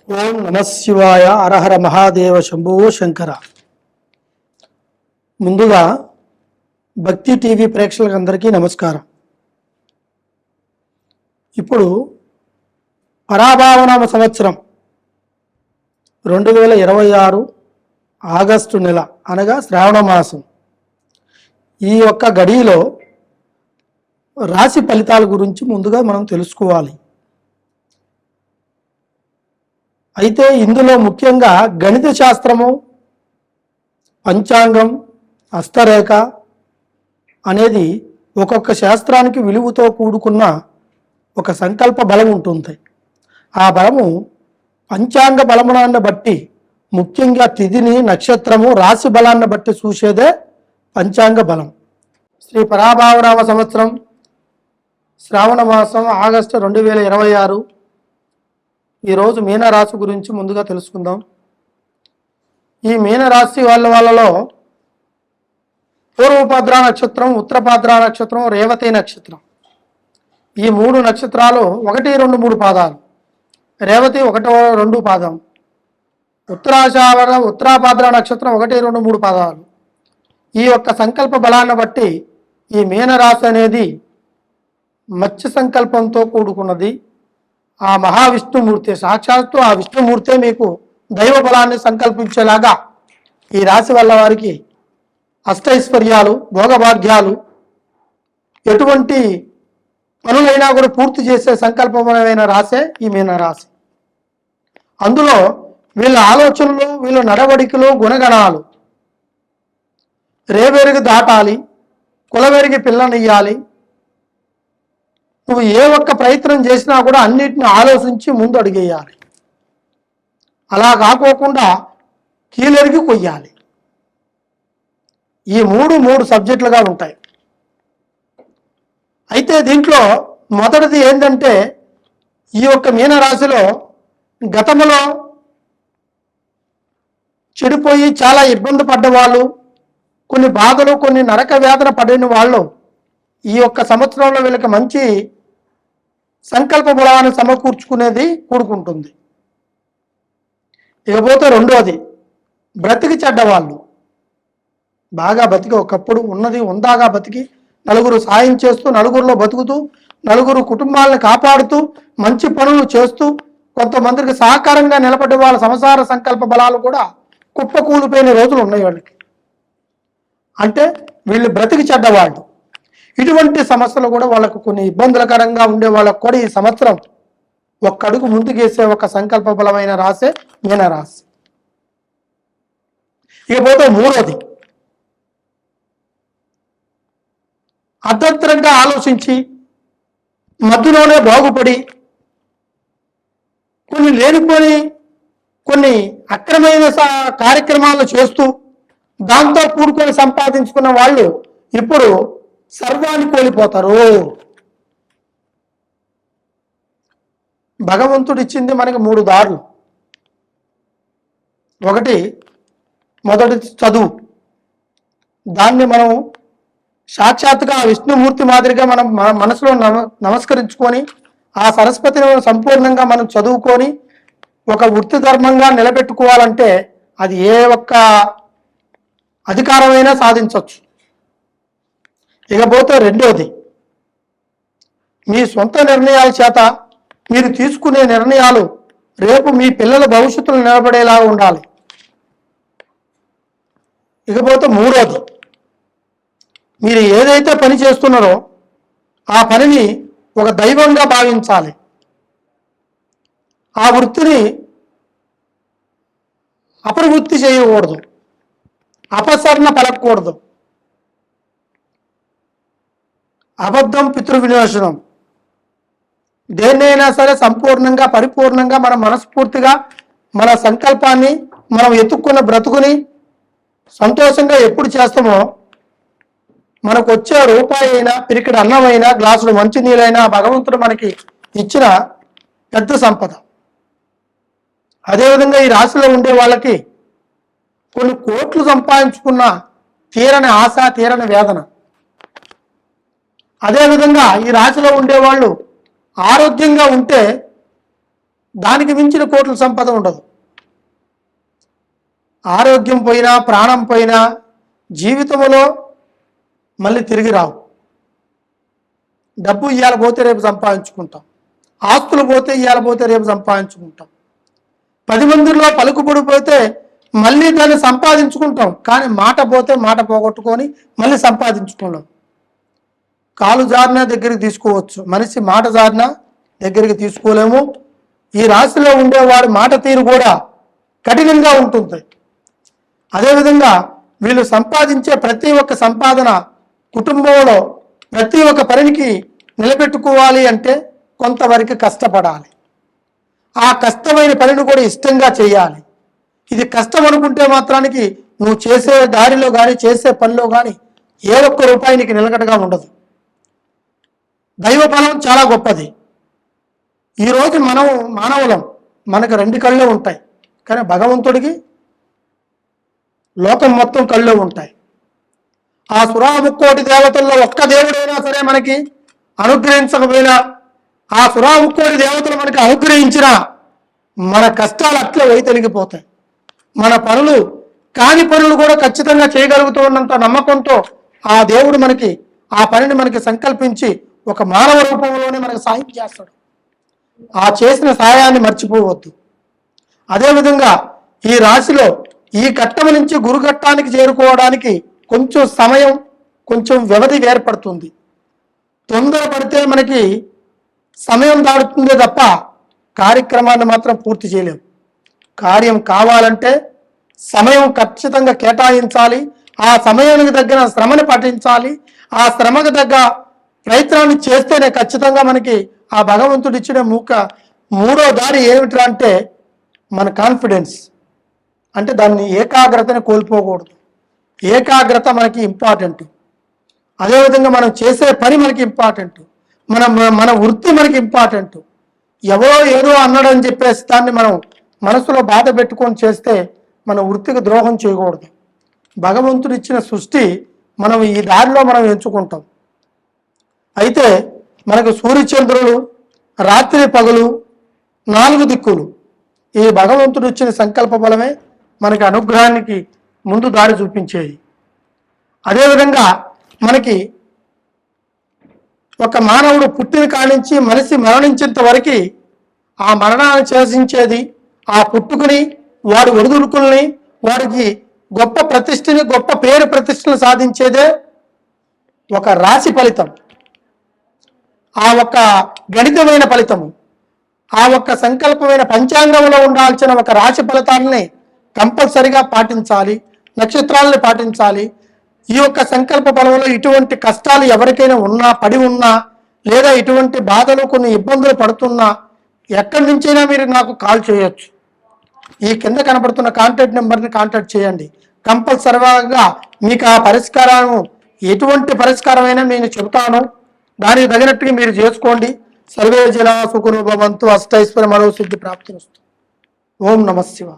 ఓం నమ శివాయ. హరహర మహాదేవ శంభో శంకర. ముందుగా భక్తి టీవీ ప్రేక్షకులందరికీ నమస్కారం. ఇప్పుడు పరాభావనామ సంవత్సరం 2026 ఆగస్టు నెల అనగా శ్రావణ మాసం, ఈ యొక్క గడిలో రాశి ఫలితాల గురించి ముందుగా మనం తెలుసుకోవాలి. అయితే ఇందులో ముఖ్యంగా గణిత శాస్త్రము, పంచాంగం, హస్తరేఖ అనేది ఒక్కొక్క శాస్త్రానికి విలువతో కూడుకున్న ఒక సంకల్ప బలం ఉంటుంది. ఆ బలము పంచాంగ బలమునాన్ని బట్టి, ముఖ్యంగా తిథిని, నక్షత్రము, రాశి బలాన్ని బట్టి చూసేదే పంచాంగ బలం. శ్రీ పరాభావనామ సంవత్సరం శ్రావణ మాసం ఆగస్టు 2026. ఈరోజు మీనరాశి గురించి ముందుగా తెలుసుకుందాం. ఈ మీనరాశి వాళ్ళలో పూర్వభద్ర నక్షత్రం, ఉత్తరభద్ర నక్షత్రం, రేవతి నక్షత్రం, ఈ 3 నక్షత్రాలు 1, 2, 3 పాదాలు. రేవతి 1, 2 పాదం. ఉత్తరాభద్ర నక్షత్రం 1, 2, 3 పాదాలు. ఈ యొక్క సంకల్ప బలాన్ని బట్టి ఈ మీనరాశి అనేది మత్స్య సంకల్పంతో కూడుకున్నది. ఆ మహావిష్ణుమూర్తి, సాక్షాత్తు ఆ విష్ణుమూర్తే మీకు దైవ బలాన్ని సంకల్పించేలాగా ఈ రాశి వల్ల వారికి అష్టైశ్వర్యాలు, భోగభాగ్యాలు, ఎటువంటి పనులైనా కూడా పూర్తి చేసే సంకల్పమైన రాశే ఈ మీనరాశి. అందులో వీళ్ళ ఆలోచనలు, వీళ్ళ నడవడికలు, గుణగణాలు రేవేరుగు దాటాలి, కులవేరికి పిల్లనియ్యాలి. నువ్వు ఏ ఒక్క ప్రయత్నం చేసినా కూడా అన్నిటిని ఆలోచించి ముందు అడిగేయాలి. అలా కాకోకుండా కీలెరిగి కొయ్యాలి. ఈ మూడు సబ్జెక్టులుగా ఉంటాయి. అయితే దీంట్లో మొదటిది ఏంటంటే, ఈ యొక్క మీనరాశిలో గతంలో చెడిపోయి చాలా ఇబ్బంది పడ్డ వాళ్ళు, కొన్ని బాధలు, కొన్ని నరక వేదన పడిన వాళ్ళు ఈ యొక్క సంవత్సరంలో వీళ్ళకి మంచి సంకల్ప బలాన్ని సమకూర్చుకునేది కూడుకుంటుంది. ఇకపోతే రెండోది, బ్రతికి చెడ్డవాళ్ళు, బాగా బతికి ఒకప్పుడు ఉన్నది ఉందాగా బతికి నలుగురు సాయం చేస్తూ, నలుగురిలో బతుకుతూ, నలుగురు కుటుంబాలను కాపాడుతూ, మంచి పనులు చేస్తూ, కొంతమందికి సహకారంగా నిలబడే వాళ్ళ సంసార సంకల్ప బలాలు కూడా కుప్పకూలిపోయిన రోజులు ఉన్నాయి వాళ్ళకి. అంటే వీళ్ళు బ్రతికి చెడ్డవాళ్ళు. ఇటువంటి సమస్యలు కూడా వాళ్ళకు కొన్ని ఇబ్బందులకరంగా ఉండే వాళ్ళకు కూడా ఈ సంవత్సరం ఒక్క అడుగు ముందుకేసే ఒక సంకల్ప బలమైన రాశే మీనరాశి. ఇకపోతే మూడోది, అర్ధంతరంగా ఆలోచించి మధ్యలోనే బాగుపడి కొన్ని లేనిపోని కొన్ని అక్రమైన కార్యక్రమాలు చేస్తూ దాంతో కూడుకొని సంపాదించుకున్న వాళ్ళు ఇప్పుడు సర్వాన్ని కోల్పోతారు. భగవంతుడు ఇచ్చింది మనకి 3 దారులు. మొదటి చదువు. దాన్ని మనం సాక్షాత్తుగా విష్ణుమూర్తి మాదిరిగా మనం మనసులో నమస్కరించుకొని ఆ సరస్వతిని సంపూర్ణంగా మనం చదువుకొని ఒక వృత్తి ధర్మంగా నిలబెట్టుకోవాలంటే అది ఏ ఒక్క అధికారమైనా సాధించవచ్చు. ఇకపోతే రెండోది, మీ సొంత నిర్ణయాల చేత మీరు తీసుకునే నిర్ణయాలు రేపు మీ పిల్లల భవిష్యత్తులో నిలబడేలా ఉండాలి. ఇకపోతే మూడోది, మీరు ఏదైతే పని చేస్తున్నారో ఆ పనిని ఒక దైవంగా భావించాలి. ఆ వృత్తిని అపవృత్తి చేయకూడదు, అపసరణ పలకూడదు. అబద్ధం పితృవినాశనం. దేన్నైనా సరే సంపూర్ణంగా, పరిపూర్ణంగా మన మనస్ఫూర్తిగా మన సంకల్పాన్ని మనం ఎత్తుక్కున్న బ్రతుకుని సంతోషంగా ఎప్పుడు చేస్తామో మనకు వచ్చే రూపాయి అయినా, పిరికిడి అన్నమైనా, గ్లాసులు మంచినీళ్ళైనా భగవంతుడు మనకి ఇచ్చిన పెద్ద సంపద. అదేవిధంగా ఈ రాశిలో ఉండే వాళ్ళకి కొన్ని కోట్లు సంపాదించుకున్న తీరని ఆశ, తీరని వేదన. అదేవిధంగా ఈ రాశిలో ఉండేవాళ్ళు ఆరోగ్యంగా ఉంటే దానికి మించిన కోట్ల సంపద ఉండదు. ఆరోగ్యం పోయినా, ప్రాణం పోయినా జీవితంలో మళ్ళీ తిరిగి రావు. డబ్బు ఇవాళ పోతే రేపు సంపాదించుకుంటాం, ఆస్తులు పోతే ఇవాళ పోతే రేపు సంపాదించుకుంటాం, 10 మందిలో పలుకుబడిపోతే మళ్ళీ దాన్ని సంపాదించుకుంటాం. కానీ మాట పోతే మాట పోగొట్టుకొని మళ్ళీ సంపాదించుకున్నాం. కాలు జారినా దగ్గరికి తీసుకోవచ్చు, మనిషి మాట జారినా దగ్గరికి తీసుకోలేము. ఈ రాశిలో ఉండేవాడి మాట తీరు కూడా కఠినంగా ఉంటుంది. అదేవిధంగా వీళ్ళు సంపాదించే ప్రతి ఒక్క సంపాదన కుటుంబంలో ప్రతి ఒక్క పనికి నిలబెట్టుకోవాలి అంటే కొంతవరకు కష్టపడాలి. ఆ కష్టమైన పనిని కూడా ఇష్టంగా చేయాలి. ఇది కష్టం అనుకుంటే మాత్రానికి నువ్వు చేసే దారిలో కానీ చేసే పనిలో కానీ ఏ ఒక్క రూపాయి నీకు నిలకడగా ఉండదు. దైవ బలం చాలా గొప్పది. ఈరోజు మనం మానవులం, మనకు 2 కళ్ళు ఉంటాయి, కానీ భగవంతుడికి లోకం మొత్తం కళ్ళు ఉంటాయి. ఆ సురాముక్కోటి దేవతల్లో ఒక్క దేవుడైనా సరే మనకి అనుగ్రహించకపోయినా, ఆ సురాముక్కోటి దేవతలు మనకి అనుగ్రహించినా మన కష్టాలు అట్లే వైతొలిగిపోతాయి. మన పనులు కాని పనులు కూడా ఖచ్చితంగా చేయగలుగుతున్నంత నమ్మకంతో ఆ దేవుడు మనకి ఆ పనిని మనకి సంకల్పించి ఒక మానవ రూపంలోనే మనకు సాయం చేస్తాడు. ఆ చేసిన సాయాన్ని మర్చిపోవద్దు. అదేవిధంగా ఈ రాశిలో ఈ ఘట్టం నుంచి గురుఘట్టానికి చేరుకోవడానికి కొంచెం సమయం, కొంచెం వ్యవధి ఏర్పడుతుంది. తొందరపడితే మనకి సమయం దాడుతుందే తప్ప కార్యక్రమాన్ని మాత్రం పూర్తి చేయలేము. కార్యం కావాలంటే సమయం ఖచ్చితంగా కేటాయించాలి. ఆ సమయానికి తగ్గిన శ్రమని పాటించాలి. ఆ శ్రమకు తగ్గ ప్రయత్నాన్ని చేస్తేనే ఖచ్చితంగా మనకి ఆ భగవంతుడు ఇచ్చిన మూడో దారి ఏమిటి అంటే మన కాన్ఫిడెన్స్. అంటే దాన్ని ఏకాగ్రతని కోల్పోకూడదు. ఏకాగ్రత మనకి ఇంపార్టెంట్. అదేవిధంగా మనం చేసే పని మనకి ఇంపార్టెంట్, మన వృత్తి మనకి ఇంపార్టెంట్. ఎవరో ఏదో అన్నాడని చెప్పేసి దాన్ని మనం మనసులో బాధ పెట్టుకొని చేస్తే మన వృత్తికి ద్రోహం చేయకూడదు. భగవంతుడు ఇచ్చిన సృష్టి మనం ఈ దారిలో మనం ఎంచుకుంటాం. అయితే మనకు సూర్యచంద్రులు, రాత్రి పగలు, 4 దిక్కులు ఈ భగవంతుడు ఇచ్చిన సంకల్ప బలమే మనకి అనుగ్రహానికి ముందు దారి చూపించేది. అదేవిధంగా మనకి ఒక మానవుడు పుట్టిన కానించి మనిషి మరణించేంత వరకు ఆ మరణాన్ని శాసించేది, ఆ పుట్టుకుని వాడి ఒడిదుడుకుల్ని, వాడికి గొప్ప ప్రతిష్టని, గొప్ప పేరు ప్రతిష్టలు సాధించేదే ఒక రాశి ఫలితం, ఆ ఒక్క గణితమైన ఫలితము, ఆ ఒక్క సంకల్పమైన పంచాంగంలో ఉండాల్సిన ఒక రాశి ఫలితాలని కంపల్సరిగా పాటించాలి. నక్షత్రాలని పాటించాలి. ఈ యొక్క సంకల్ప బలంలో ఇటువంటి కష్టాలు ఎవరికైనా ఉన్నా, పడి ఉన్నా, లేదా ఇటువంటి బాధలు కొన్ని ఇబ్బందులు పడుతున్నా ఎక్కడి నుంచైనా మీరు నాకు కాల్ చేయొచ్చు. ఈ కింద కనబడుతున్న కాంటాక్ట్ నెంబర్ని కాంటాక్ట్ చేయండి. కంపల్సరిగా మీకు ఆ పరిష్కారం, ఎటువంటి పరిష్కారమైనా నేను చెబుతాను. దానికి తగినట్టుగా మీరు చేసుకోండి. సర్వే జనా సుఖినో భవంతు. అష్టైశ్వర్య మనోసిద్ధి ప్రాప్తిరస్తు. ఓం నమః శివాయ.